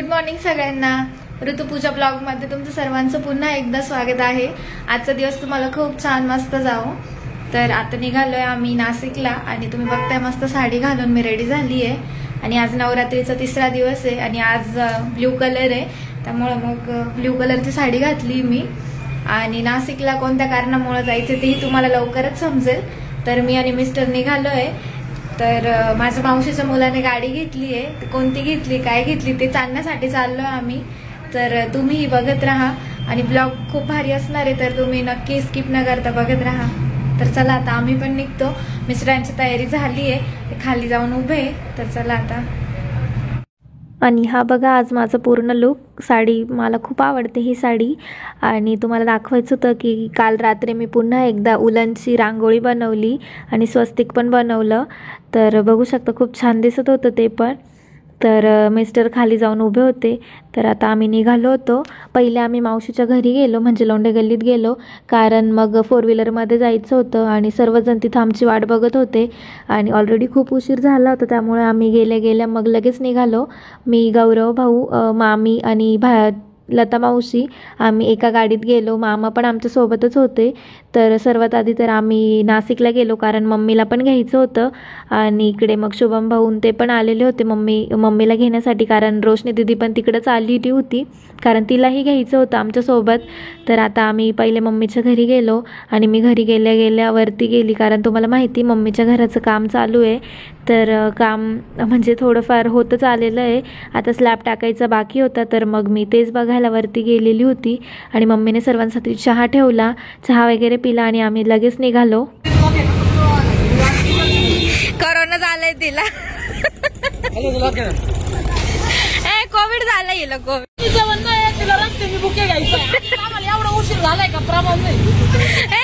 Good morning सगळ्यांना. ऋतुपूजा ब्लॉगमध्ये तुमचं सर्वांचं पुन्हा एकदा स्वागत आहे. आजचा दिवस तुम्हाला खूप छान मस्त जाओ. तर आता निघालोय आम्ही नाशिकला आणि तुम्ही बघताय मस्त साडी घालून मी रेडी झाली आहे. आणि आज नवरात्रीचा तिसरा दिवस आहे आणि आज ब्ल्यू कलर आहे, त्यामुळे मग ब्ल्यू कलरची साडी घातली मी. आणि नाशिकला कोणत्या कारणामुळे जायचं तेही तुम्हाला लवकरच समजेल. तर मी आणि मिस्टर निघालोय. तर माझ्या मावशीच्या मुलाने गाडी घेतली आहे. कोणती घेतली काय घेतली ते जाणण्यासाठी चाललोय आम्ही. तर तुम्हीही बघत राहा आणि ब्लॉग खूप भारी असणार आहे, तर तुम्ही नक्की स्किप न करता बघत राहा. तर चला आता आम्ही पण निघतो. मिस्टरांची तयारी झाली आहे, ते खाली जाऊन उभे. तर चला आता. आणि हा बघा आज माझा पूर्ण लुक. साडी मला खूप आवडते ही साडी. आणि तुम्हाला दाखवायचं होतं की काल रात्री मी पुन्हा एकदा उलनची रांगोळी बनवली आणि स्वस्तिक पण बनवलं. तर बघू शकता खूप छान दिसत होतं ते पण. तर मिस्टर खाली जाऊन उभे होते. तर आता आम्ही निघालो होतो. पहिले आम्ही मावशीच्या घरी गेलो, म्हणजे लोंढे गल्लीत गेलो, कारण मग 4 व्हीलरमध्ये जायचं होतं आणि सर्वजण तिथं आमची वाट बघत होते आणि ऑलरेडी खूप उशीर झाला होता. त्यामुळे आम्ही गेल्या मग लगेच निघालो. मी, गौरव भाऊ, मामी आणि लता मावशी आम्ही एका गाडीत गेलो. मामा पण आमच्यासोबतच होते. तर सर्वात आधी तर आम्ही नाशिकला गेलो, कारण मम्मीला पण घ्यायचं होतं. आणि इकडे मग शुभम भाऊन ते पण आलेले होते मम्मीला घेण्यासाठी, कारण रोशनी दिदी पण तिकडंच आलेली होती, कारण तिलाही घ्यायचं होतं आमच्यासोबत. तर आता आम्ही पहिले मम्मीच्या घरी गेलो आणि मी घरी गेल्या वरती गेली, कारण तुम्हाला माहिती मम्मीच्या घराचं काम चालू आहे. तर काम म्हणजे थोडंफार होतच आलेलं आहे. आता स्लॅब टाकायचा बाकी होता, तर मग मी तेच बघायला वरती गेलेली होती. आणि मम्मीने सर्वांसाठी चहा ठेवला, चहा वगैरे पिला आणि आम्ही लगेच निघालो. कोरोना झालाय तिला, कोविड झालं हिला, कोविड.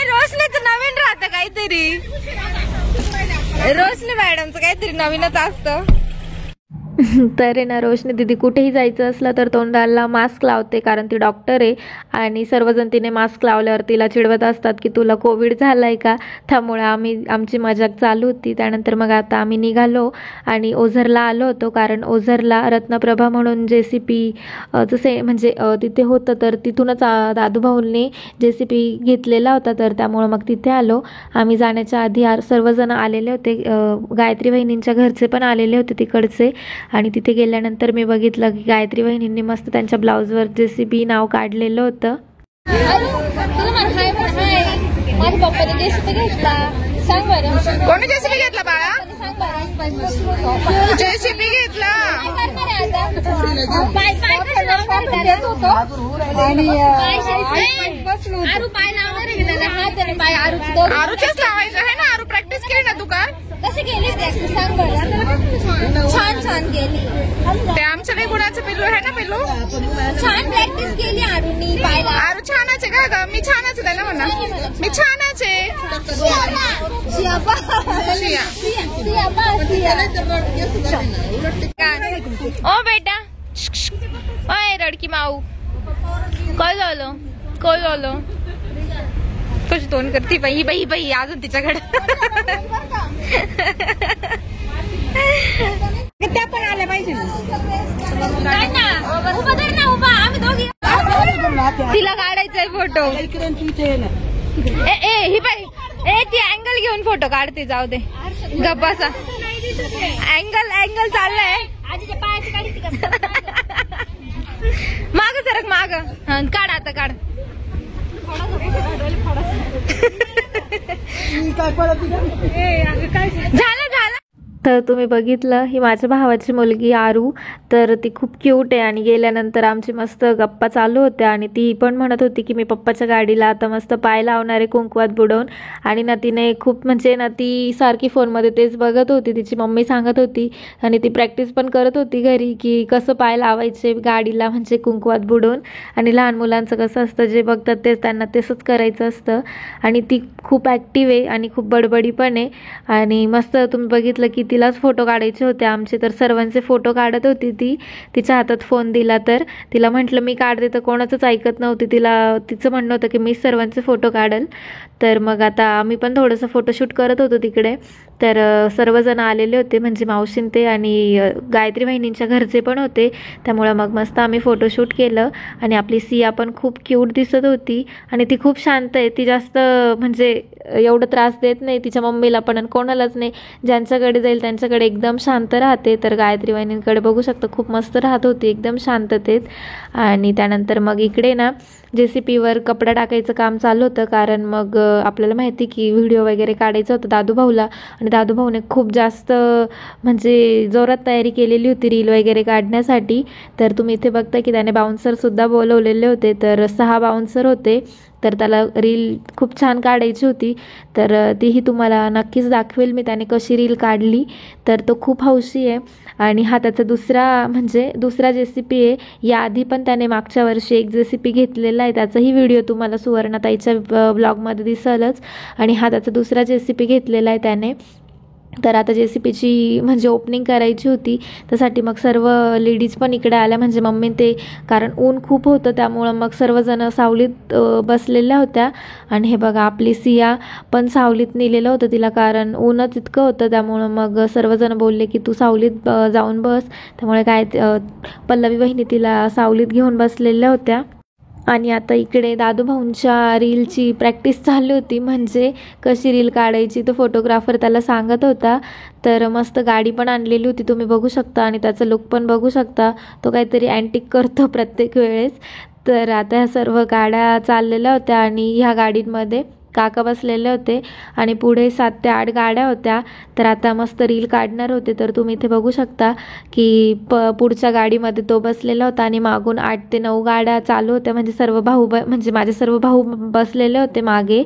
रोशनीच नवीन राहतं काहीतरी, रोशनी मॅडमचं काहीतरी नवीनच असतं. तर ना रोशनी दिदी कुठेही जायचं असलं तर तोंडाला मास्क लावते, कारण ती डॉक्टर आहे. आणि सर्वजण तिने मास्क लावल्यावर तिला चिडवत असतात की तुला कोविड झालाय का. त्यामुळे आमची मजाक चालू होती. त्यानंतर मग आता आम्ही निघालो आणि ओझरला आलो होतो, कारण ओझरला रत्नप्रभा म्हणून JCP जसे म्हणजे तिथे होतं. तर तिथूनच दादूभाऊंनी JCP घेतलेला होता, तर त्यामुळे मग तिथे आलो. आम्ही जाण्याच्या आधी सर्वजण आलेले होते. गायत्री वहिनींच्या घरचे पण आलेले होते तिकडचे. आणि तिथे गेल्यानंतर मी बघितलं की गायत्री वहिनींनी मस्त त्यांच्या ब्लाऊजवर JCP नाव काढलेलं होतं. कोणी JCP घेतला बाळा? JCP घेतला. आरूच्याच लावायचं आहे ना. आरू प्रॅक्टिस केली ना तू काल? कशी गेली छान छान गेली. ते आमच्या नाही गुणाचं पिल्लू आहे ना, पिल्लू छान प्रॅक्टिस केली आरूनी. आरू छानच आहे का ग? मी छानच आहे ना म्हणा, मी छानच आहे. ओ बेटा, ओय रडकी माऊ, काय झालं कशी तोंड करते बाई अजून तिच्याकडे. त्या पण आल्या पाहिजे तिला काढायचंय फोटो. ही बाई ती अँगल घेऊन फोटो काढते, जाऊ दे गप्प बसा. अँगल चाललाय. माग सरक माग, काढ आता काढ. झालं. तर तुम्ही बघितलं, ही माझ्या भावाची मुलगी आरू. तर ती खूप क्यूट आहे. आणि गेल्यानंतर आमची मस्त गप्पा चालू होत्या आणि ती पण म्हणत होती की मी पप्पाच्या गाडीला आता मस्त पाय लावणार आहे कुंकवात बुडवून. आणि ना तिने खूप म्हणजे ना ती सारखी फोनमध्ये तेच बघत होती, तिची मम्मी सांगत होती. आणि ती प्रॅक्टिस पण करत होती घरी की कसं पाय लावायचे गाडीला, म्हणजे कुंकवात बुडवून. आणि लहान मुलांचं कसं असतं, जे बघतात तेच त्यांना तसंच करायचं असतं. आणि ती खूप ॲक्टिव्ह आहे आणि खूप बडबडी पण आहे. आणि मस्त तुम्ही बघितलं की तिलाच फोटो काढायचे होते आमचे. तर सर्वांचे फोटो काढत होती ती. तिच्या हातात फोन दिला, तर तिला म्हटलं मी काढते, तर कोणाचंच ऐकत नव्हती. तिचं म्हणणं होतं की मी सर्वांचे फोटो काढल. तर मग आता आम्ही पण थोडंसं फोटोशूट करत होतो तिकडे. तर सर्वजण आलेले होते, म्हणजे मावशीन ते आणि गायत्री वहिनींच्या घरचे पण होते. त्यामुळं मग मस्त आम्ही फोटोशूट केलं. आणि आपली सिया पण खूप क्यूट दिसत होती आणि ती खूप शांत आहे. ती जास्त म्हणजे एवढं त्रास देत नाही तिच्या मम्मीला पण आणि कोणालाच नाही. ज्यांच्याकडे जाईल त्यांच्याकडे एकदम शांत राहते. तर गायत्री वहिनींकडे बघू शकता खूप मस्त राहत होती, एकदम शांततेत. आणि त्यानंतर मग इकडे ना JCPवर कपडा टाकायचं काम चालू होतं, कारण मग आपल्याला माहिती की व्हिडिओ वगैरे काढायचं होतं दादूभाऊला. आणि दादूभाऊने खूप जास्त म्हणजे जोरात तयारी केलेली होती रील वगैरे काढण्यासाठी. तर तुम्ही इथे बघता की त्याने बाउन्सरसुद्धा बोलवलेले होते. तर 6 बाउन्सर होते. तर त्याला रील खूप छान काढायची होती. तर तीही तुम्हाला नक्कीच दाखवेल मी त्याने कशी रील काढली. तर तो खूप हौशी आहे. आणि हा त्याचा दुसरा JCP आहे. याआधी पण त्याने मागच्या वर्षी एक JCP घेतलेला आहे, त्याचाही व्हिडिओ तुम्हाला सुवर्णाताईच्या ब्लॉगमध्ये दिसेलच. आणि हा त्याचा दुसरा JCP घेतलेला आहे त्याने. तर आता JCPची म्हणजे ओपनिंग करायची होती, त्यासाठी मग सर्व लेडीज पण इकडे आल्या, म्हणजे मम्मी ते, कारण ऊन खूप होतं त्यामुळं मग सर्वजण सावलीत बसलेल्या होत्या. आणि हे बघा आपली सिया पण सावलीत नेलेलं होतं तिला, कारण ऊनच इतकं होतं. त्यामुळं मग सर्वजण बोलले की तू सावलीत जाऊन बस. त्यामुळे काय पल्लवी वहिनी तिला सावलीत घेऊन बसलेल्या होत्या. आणि आता इकडे दादूभाऊंच्या रीलची प्रॅक्टिस चालू होती, म्हणजे कशी रील काढायची तो फोटोग्राफर त्याला सांगत होता. तर मस्त गाडी पण आणलेली होती तुम्ही बघू शकता आणि त्याचा लुक पण बघू शकता, तो काहीतरी अँटिक करतो प्रत्येक वेळेस. तर आता ह्या सर्व गाड्या चाललेल्या होत्या आणि ह्या गाडींमध्ये काका बसलेले होते आणि पुढे 7 ते 8 गाड्या होत्या. तर आता मस्त रील काढणार होते. तर तुम्ही इथे बघू शकता की पुढच्या गाडीमध्ये तो बसलेला होता आणि मागून 8 ते 9 गाड्या चालू होत्या, म्हणजे म्हणजे माझे सर्व भाऊ बसलेले होते मागे.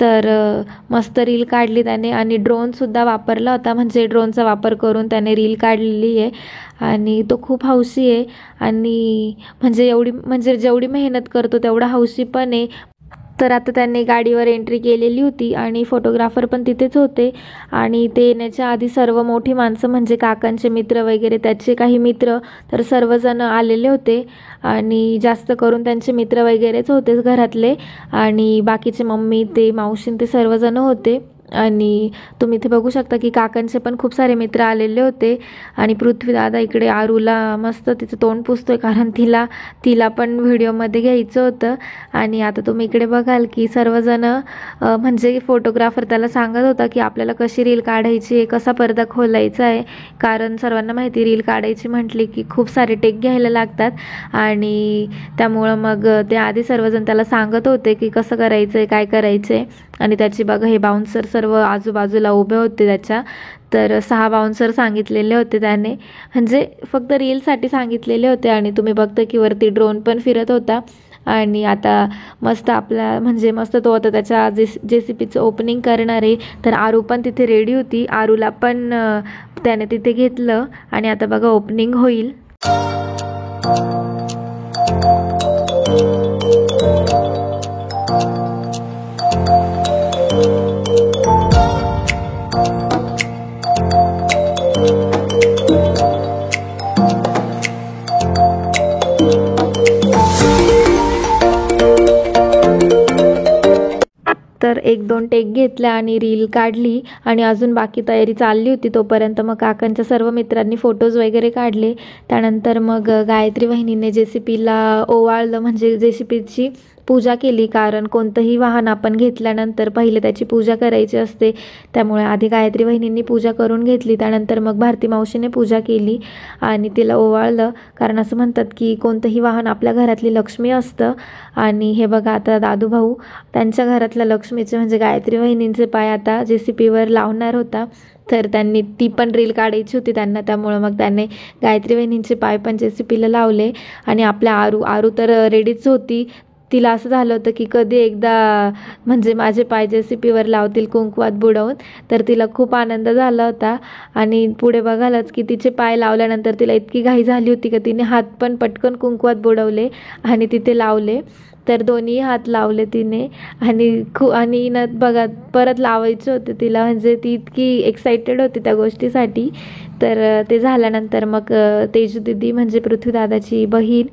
तर मस्त रील काढली त्याने आणि ड्रोनसुद्धा वापरला होता, म्हणजे ड्रोनचा वापर करून त्याने रील काढलेली आहे. आणि तो खूप हौशी आहे आणि म्हणजे जेवढी मेहनत करतो तेवढा हौशी पण आहे. तर आता त्यांनी गाडीवर एंट्री केलेली होती आणि फोटोग्राफर पण तिथेच होते. आणि ते येण्याच्या आधी सर्व मोठी माणसं, म्हणजे काकांचे मित्र वगैरे, त्याचे काही मित्र, तर सर्वजण आलेले होते. आणि जास्त करून त्यांचे मित्र वगैरेच होते घरातले. आणि बाकीचे मम्मी ते मावशीन ते सर्वजण होते. आणि तुम्ही इथे बघू शकता की काकांचे पण खूप सारे मित्र आलेले होते. आणि पृथ्वीदादा इकडे आरूला मस्त तिचं तोंड पुसतोय, कारण तिला पण व्हिडिओमध्ये घ्यायचं होतं. आणि आता तुम्ही इकडे बघाल की सर्वजण म्हणजे फोटोग्राफर त्याला सांगत होता की आपल्याला कशी रील काढायची आहे, कसा पडदा खोलायचा आहे, कारण सर्वांना माहिती रील काढायची म्हटली की खूप सारे टेक घ्यायला लागतात. आणि त्यामुळं मग ते आधी सर्वजण त्याला सांगत होते की कसं करायचं आहे, काय करायचं आहे. आणि त्याची बघा हे बाउन्सर सर्व आजूबाजूला उभे होते त्याच्या. तर 6 बाउन्सर सांगितलेले होते त्याने, म्हणजे फक्त रीलसाठी सांगितलेले होते. आणि तुम्ही बघता की वरती ड्रोन पण फिरत होता. आणि आता मस्त मस्त तो आता त्याच्या JCPचं ओपनिंग करणार आहे. तर आरू पण तिथे रेडी होती, आरूला पण त्याने तिथे घेतलं आणि आता बघा ओपनिंग होईल. तर 1-2 टेक घेतल्या आणि रील काढली आणि अजून बाकी तयारी चालली होती. तोपर्यंत मग काकांच्या सर्व मित्रांनी फोटोज वगैरे काढले. त्यानंतर मग गायत्री वहिनीने JCPला ओवाळलं, म्हणजे JCPची पूजा केली, कारण कोणतंही वाहन आपण घेतल्यानंतर पहिले त्याची पूजा करायची असते. त्यामुळे आधी गायत्री वहिनींनी पूजा करून घेतली, त्यानंतर मग भारती मावशीने पूजा केली आणि तिला ओवाळलं, कारण असं म्हणतात की कोणतंही वाहन आपल्या घरातली लक्ष्मी असतं. आणि हे बघा आता दादूभाऊ त्यांच्या घरातल्या लक्ष्मीचे म्हणजे गायत्री वहिनींचे पाय आता JCPवर लावणार होता. तर त्यांनी ती पण रील काढायची होती त्यांना, त्यामुळं मग त्याने गायत्री वहिनींचे पाय पण JCPला लावले. आणि आपल्या आरू तर रेडीच होती. तिला असं झालं होतं की कधी एकदा म्हणजे माझे पाय JCPवर लावतील कुंकवात बुडवून. तर तिला खूप आनंद झाला होता. आणि पुढे बघालच की तिचे पाय लावल्यानंतर तिला इतकी घाई झाली होती की तिने हात पण पटकन कुंकवात बुडवले आणि तिथे लावले. तर दोन्ही हात लावले तिने. आणि बघा परत लावायचे होते तिला, म्हणजे ती इतकी एक्साइटेड होती त्या गोष्टीसाठी. तर ते झाल्यानंतर मग तेजू दीदी म्हणजे पृथ्वीदादाची बहीण,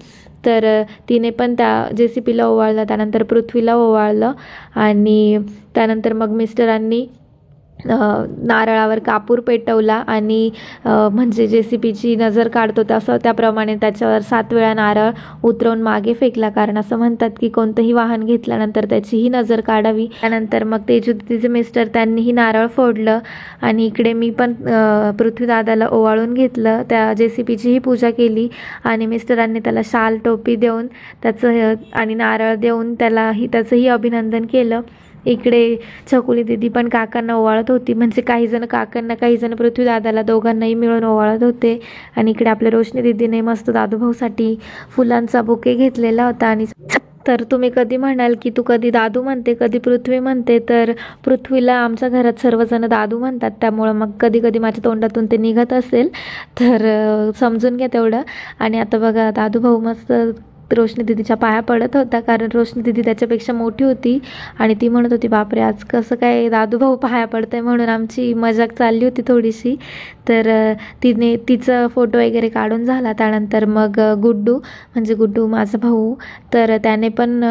तर तिने पण त्या JCPला ओवाळलं, त्यानंतर पृथ्वीला ओवाळलं. आणि त्यानंतर मग मिस्टरांनी नारळावर कापूर पेटवला आणि म्हणजे JCBची नजर काढतो तसं त्याप्रमाणे त्याच्यावर 7 वेळा नारळ उतरवून मागे फेकला, कारण असं म्हणतात की कोणतंही वाहन घेतल्यानंतर त्याचीही नजर काढावी. त्यानंतर मग तेजूदीचे मिस्टर त्यांनीही नारळ फोडलं आणि इकडे मी पण पृथ्वीदादाला ओवाळून घेतलं. त्या JCBचीही पूजा केली आणि मिस्टरांनी त्याला शाल टोपी देऊन त्याचं आणि नारळ देऊन त्याचंही अभिनंदन केलं. इकडे छकुली दीदी पण काकांना ओवाळत होती, म्हणजे काही जण काकांना काही जण पृथ्वीदादाला दोघांनाही मिळून ओवाळत होते. आणि इकडे आपल्या रोशनी दीदीने मस्त दादूभाऊसाठी फुलांचा बुके घेतलेला होता. आणि तर तुम्ही कधी म्हणाल की तू कधी दादू म्हणते कधी पृथ्वी म्हणते, तर पृथ्वीला आमच्या घरात सर्वजण दादू म्हणतात, त्यामुळं मग कधी कधी माझ्या तोंडातून ते निघत असेल तर समजून घ्या तेवढं. आणि आता बघा दादूभाऊ मस्त रोशनी दीदीच्या पाया पडत होता, कारण रोशनी दीदी त्याच्यापेक्षा मोठी होती आणि ती म्हणत होती बापरे आज कसं काय दादूभाऊ पाया पडतंय, म्हणून आमची मजाक चालली होती थोडीशी. तर तिचं फोटो वगैरे काढून झाला. त्यानंतर मग गुड्डू माझा भाऊ, तर त्याने पण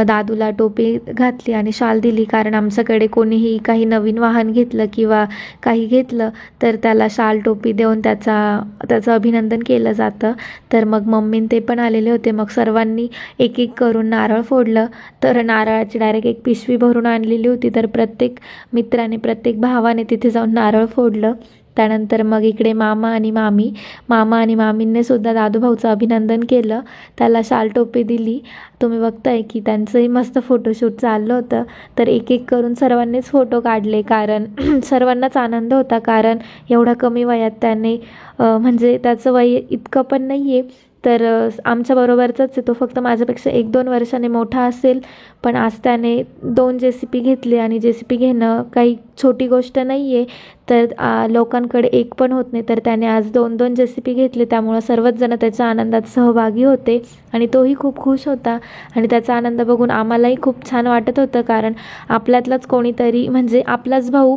दादूला टोपी घातली आणि शाल दिली, कारण आमच्याकडे कोणीही काही नवीन वाहन घेतलं किंवा काही घेतलं तर त्याला शाल टोपी देऊन त्याचं अभिनंदन केलं जातं. तर मग मम्मीन ते पण आलेले होते. मग सर्वांनी एक एक करून नारळ फोडलं. तर नारळाची डायरेक्ट एक पिशवी भरून आणलेली होती, तर प्रत्येक मित्राने प्रत्येक भावाने तिथे जाऊन नारळ फोडलं. त्यानंतर मग इकडे मामा आणि मामींनी सुद्धा दादूभाऊचं अभिनंदन केलं, त्याला शाल टोपी दिली. तुम्ही बघताय की त्यांचंही मस्त फोटोशूट चाललं होतं. तर एक एक करून सर्वांनीच फोटो काढले, कारण सर्वांनाच आनंद होता, कारण एवढ्या कमी वयात त्याने म्हणजे त्याचं वय इतकं पण नाही आहे, तर आमच्याबरोबरचाच आहे तो, फक्त माझ्यापेक्षा 1-2 वर्षाने मोठा असेल. पण आज त्याने 2 JCB घेतले आणि JCB घेणं काही छोटी गोष्ट नाही आहे. तर लोकांकडे एक पण होत नाही, तर त्याने आज 2-2 JCB घेतले, त्यामुळं सर्वच जण त्याच्या आनंदात सहभागी होते आणि तोही खूप खुश होता. आणि त्याचा आनंद बघून आम्हालाही खूप छान वाटत होतं, कारण आपल्यातलाच कोणीतरी म्हणजे आपलाच भाऊ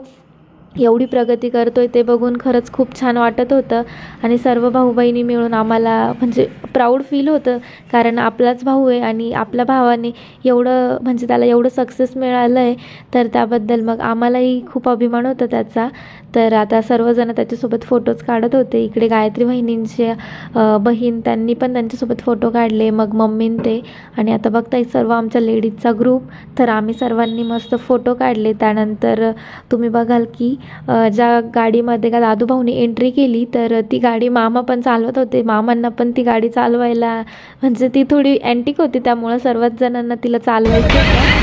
एवढी प्रगती करतोय ते बघून खरंच खूप छान वाटत होतं. आणि सर्व भाऊ बहिणी मिळून आम्हाला म्हणजे प्राऊड फील होतं, कारण आपलाच भाऊ आहे आणि आपल्या भावाने एवढं म्हणजे त्याला एवढं सक्सेस मिळालं आहे, तर त्याबद्दल मग आम्हालाही खूप अभिमान होता त्याचा. तर आता सर्वजण त्याच्यासोबत फोटोज काढत होते. इकडे गायत्री बहिणींच्या बहीण त्यांनी पण त्यांच्यासोबत फोटो काढले, मग मम्मीन ते. आणि आता बघताय सर्व आमच्या लेडीजचा ग्रुप, तर आम्ही सर्वांनी मस्त फोटो काढले. त्यानंतर तुम्ही बघाल की ज्या गाडीमध्ये का दादूभाऊनी एंट्री केली, तर ती गाडी मामा पण चालवत होते. मामांना पण ती गाडी चालवायला म्हणजे ती थोडी अँटिक होती, त्यामुळं सर्वच जणांना तिला चालवायची होती.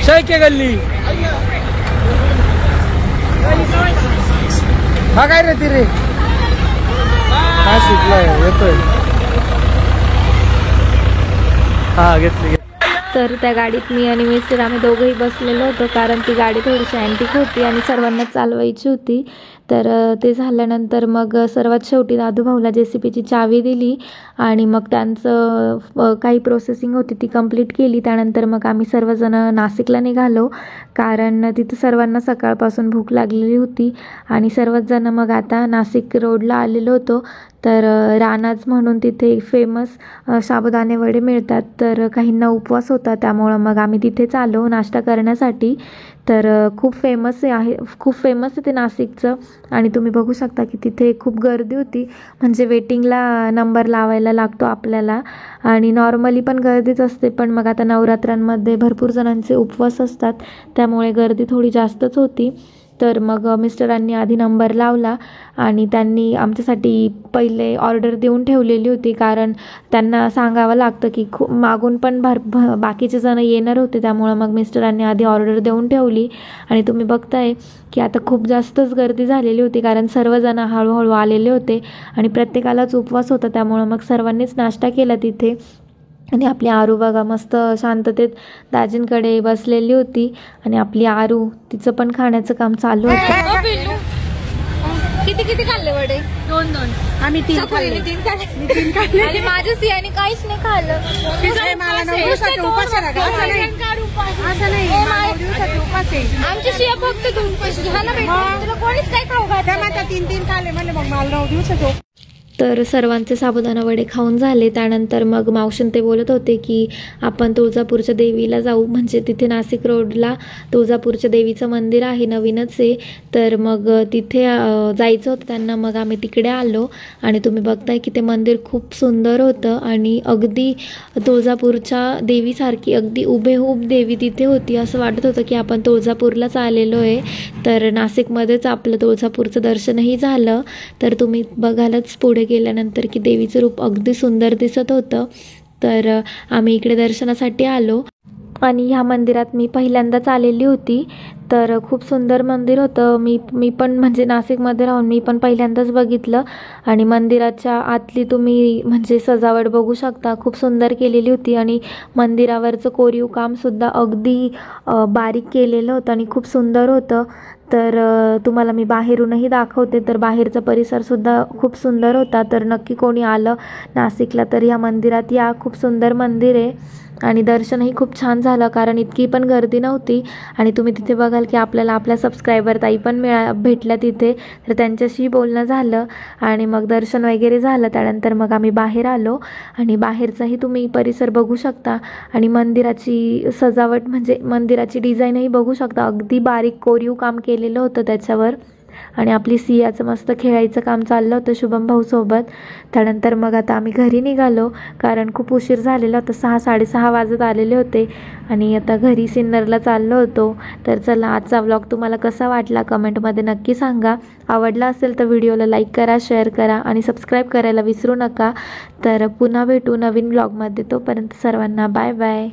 शैक्य गल्ली हा काय रे ती रे हा शिकलाय येतोय हा घेतली. तर त्या गाडीत मी आणि मिस्टर आम्ही दोघंही बसलेलो होतो, कारण ती गाडी थोडीशी अँटिक होती आणि सर्वांना चालवायची होती. तर ते झाल्यानंतर मग सर्वात शेवटी दादूभाऊला JCBची चावी दिली आणि मग त्यांचं काही प्रोसेसिंग होती ती कंप्लीट केली. त्यानंतर मग आम्ही सर्वजण नाशिकला निघालो, कारण तिथं सर्वांना सकाळपासून भूक लागलेली होती आणि सर्वच जण मग आता नाशिक रोडला आलेलो होतो. तर रानाज म्हणून तिथे फेमस साबुदाणे वडे मिळतात, तर काहींना उपवास होता, त्यामुळं मग आम्ही तिथेच आलो नाश्ता करण्यासाठी. तर खूप फेमस आहे ते नाशिकचं. आणि तुम्ही बघू शकता की तिथे खूप गर्दी होती, म्हणजे वेटिंगला नंबर लावायला लागतो आपल्याला, आणि नॉर्मली पण गर्दीच असते, पण मग आता नवरात्रांमध्ये भरपूर जणांचे उपवास असतात, त्यामुळे गर्दी थोडी जास्तच होती. तर मग मिस्टरांनी आधी नंबर लावला आणि त्यांनी आमच्यासाठी पहिले ऑर्डर देऊन ठेवलेली होती, कारण त्यांना सांगावं लागतं की खूप मागून पण बाकीचे जण येणार होते, त्यामुळं मग मिस्टरांनी आधी ऑर्डर देऊन ठेवली. आणि तुम्ही बघताय की आता खूप जास्तच गर्दी झालेली होती, कारण सर्वजण हळूहळू आलेले होते आणि प्रत्येकालाच उपवास होता, त्यामुळं मग सर्वांनीच नाश्ता केला तिथे. आणि आपली आरू बघा मस्त शांततेत दाजींकडे बसलेली होती आणि आपली आरू तिचं पण खाण्याचं काम चालू होतं. किती खाल्ले वडे? 2 आम्ही 3 खाल्ले. 3 खाल्ले आणि माझ्या सियाने काहीच नाही खाल्लं. आमची सिया फक्त 2 पैसे घ्या ना, तुला कोणीच काय खाऊ घातलं. 3 खाल्ले म्हणले, मग मला 9 दिवसाचं. तर सर्वांचे साबुदाणा वडे खाऊन झाले. त्यानंतर मग मावशीन ते बोलत होते की आपण तुळजापूरच्या देवीला जाऊ, म्हणजे तिथे नाशिक रोडला तुळजापूरच्या देवीचं मंदिर आहे, नवीनच आहे. तर मग तिथे जायचं होतं त्यांना. मग आम्ही तिकडे आलो आणि तुम्ही बघताय की ते मंदिर खूप सुंदर होतं आणि अगदी तुळजापूरच्या देवीसारखी अगदी हुबेहूब देवी तिथे होती. असं वाटत होतं की आपण तुळजापूरलाच आलेलो आहे. तर नाशिकमध्येच आपलं तुळजापूरचं दर्शनही झालं. तर तुम्ही बघालच पुढे गेल्यानंतर की देवीचं रूप अगदी सुंदर दिसत होतं. तर आम्ही इकडे दर्शनासाठी आलो आणि ह्या मंदिरात मी पहिल्यांदाच आलेली होती. तर खूप सुंदर मंदिर होतं. मी पण म्हणजे नाशिकमध्ये राहून मी पण पहिल्यांदाच बघितलं. आणि मंदिराच्या आतली तुम्ही म्हणजे सजावट बघू शकता, खूप सुंदर केलेली होती. आणि मंदिरावरचं कोरीव कामसुद्धा अगदी बारीक केलेलं होतं आणि खूप सुंदर होतं. तर तुम्हाला मी बाहेरूनही दाखवते. तर बाहेरचा परिसरसुद्धा खूप सुंदर होता. तर नक्की कोणी आलं नाशिकला तर या मंदिरात या, खूप सुंदर मंदिर आहे. आणि दर्शनही खूप छान झालं कारण इतकी पण गर्दी नव्हती. आणि तुम्ही तिथे बघाल की आपल्याला आपल्या सबस्क्रायबर ताई पण भेटल्या तिथे. तर त्यांच्याशी बोलणं झालं आणि मग दर्शन वगैरे झालं. त्यानंतर मग आम्ही बाहेर आलो आणि बाहेरचाही तुम्ही परिसर बघू शकता. आणि मंदिराची सजावट म्हणजे मंदिराची डिझाईनही बघू शकता, अगदी बारीक कोरीव काम केलेलं होतं त्याच्यावर. आणि आपली सियाचं मस्त खेळायचं काम चाललं होतं शुभम भाऊसोबत. त्यानंतर मग आता आम्ही घरी निघालो कारण खूप उशीर झालेला होता, 6-6:30 वाजत आलेले होते आणि आता घरी सिन्नरला चाललो होतो. तर चला, आजचा व्लॉग तुम्हाला कसा वाटला कमेंटमध्ये नक्की सांगा. आवडला असेल तर व्हिडिओला लाईक करा, शेअर करा आणि सबस्क्राईब करायला विसरू नका. तर पुन्हा भेटू नवीन व्लॉगमध्ये. तोपर्यंत सर्वांना बाय बाय.